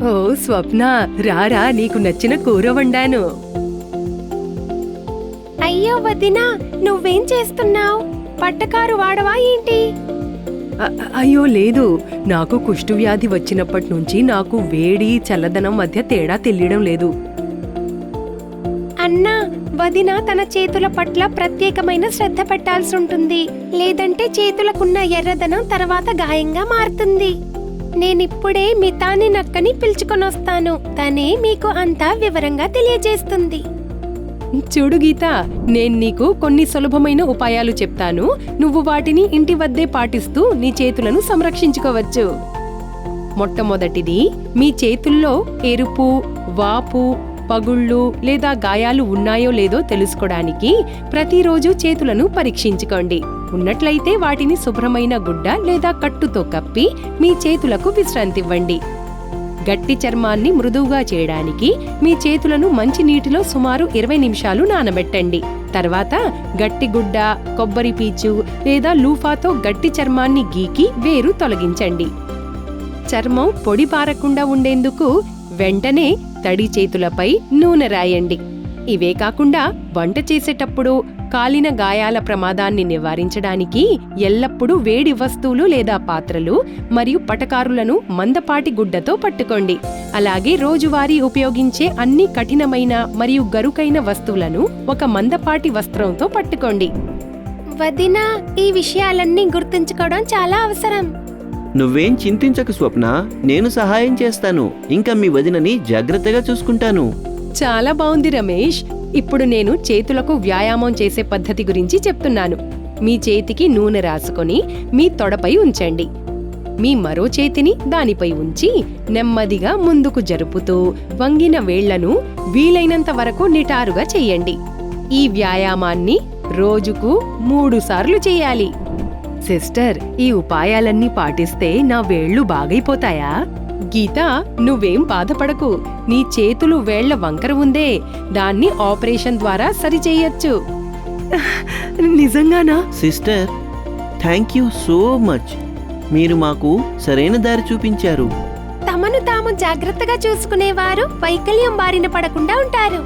ఓ స్వప్న, రారా, నీకు నచ్చిన కూర వండాను. అయ్యో వదినా, నువ్వేం చేస్తున్నావు? పట్టకారు వాడవా ఏంటి? అయ్యో లేదు, నాకు కుష్ఠవ్యాధి వచ్చినప్పటి నుంచి నాకు వేడి చల్లదనం మధ్య తేడా తెలియడం లేదు. అన్నా, వదిన తన చేతుల పట్ల ప్రత్యేకమైన శ్రద్ధ పెట్టాల్సి ఉంటుంది, లేదంటే చేతులకున్న ఎర్రదనం తర్వాత గాయంగా మారుతుంది. నేనిప్పుడే మితాని నక్కని పిలుచుకొనొస్తాను, తనే మీకు అంతా వివరంగా తెలియజేస్తుంది. చూడు గీత, నేను నీకు కొన్ని సులభమైన ఉపాయాలు చెప్తాను. నువ్వు వాటిని ఇంటి వద్దే పాటిస్తూ నీ చేతులను సంరక్షించుకోవచ్చు. మొట్టమొదటిది, మీ చేతుల్లో ఎరుపు, వాపు, పగుళ్ళు లేదా గాయాలు ఉన్నాయో లేదో తెలుసుకోవడానికి ప్రతిరోజు చేతులను పరీక్షించుకోండి. ఉన్నట్లయితే వాటిని శుభ్రమైన గుడ్డ లేదా కట్టుతో కప్పి మీ చేతులకు విశ్రాంతివ్వండి. గట్టి చర్మాన్ని మృదువుగా చేయడానికి మీ చేతులను మంచి నీటిలో సుమారు 20 నిమిషాలు నానబెట్టండి. తర్వాత గట్టి గుడ్డ, కొబ్బరి పీచు లేదా లూఫాతో గట్టి చర్మాన్ని గీకి వేరు తొలగించండి. చర్మం పొడి పారకుండా ఉండేందుకు వెంటనే తడి చేతులపై నూనె రాయండి. ఇవే కాకుండా వంట చేసేటప్పుడు కాలిన గాయాల ప్రమాదాన్ని నివారించడానికి ఎల్లప్పుడూ వేడి వస్తువులు లేదా పాత్రలు మరియు పటకారులను మందపాటి గుడ్డతో పట్టుకోండి. అలాగే రోజువారీ ఉపయోగించే అన్ని కఠినమైన మరియు గరుకైన వస్తువులను ఒక మందపాటి వస్త్రంతో పట్టుకోండి. వదినా, ఈ విషయాలన్నీ గుర్తుంచుకోవడం చాలా అవసరం. నువ్వేం చింతించకు స్వప్న, నేను సహాయం చేస్తాను. ఇంకా మీ వదినని జాగ్రత్తగా చూసుకుంటాను. చాలా బావుంది రమేష్. ఇప్పుడు నేను చేతులకు వ్యాయామం చేసే పద్ధతి గురించి చెప్తున్నాను. మీ చేతికి నూనె రాసుకొని మీ తొడపై ఉంచండి. మీ మరో చేతిని దానిపై ఉంచి నెమ్మదిగా ముందుకు జరుపుతూ వంగిన వేళ్లను వీలైనంత వరకు నిటారుగా చెయ్యండి. ఈ వ్యాయామాన్ని రోజుకు 3 సార్లు చెయ్యాలి. సిస్టర్, ఈ ఉపాయాలన్నీ పాటిస్తే నా వేళ్లు బాగైపోతాయా? గీత, నువ్వేం బాధపడకు. నీ చేతులు వేళ్ల వంకర ఉందే, దాన్ని ఆపరేషన్ ద్వారా సరిచేయొచ్చు. నిజంగానా? Sister, thank you so much. మీరు మాకు సరైన దారి చూపించారు. తమను తాము జాగ్రత్తగా చూసుకునేవారు వైకల్యం బారిన పడకుండా ఉంటారు.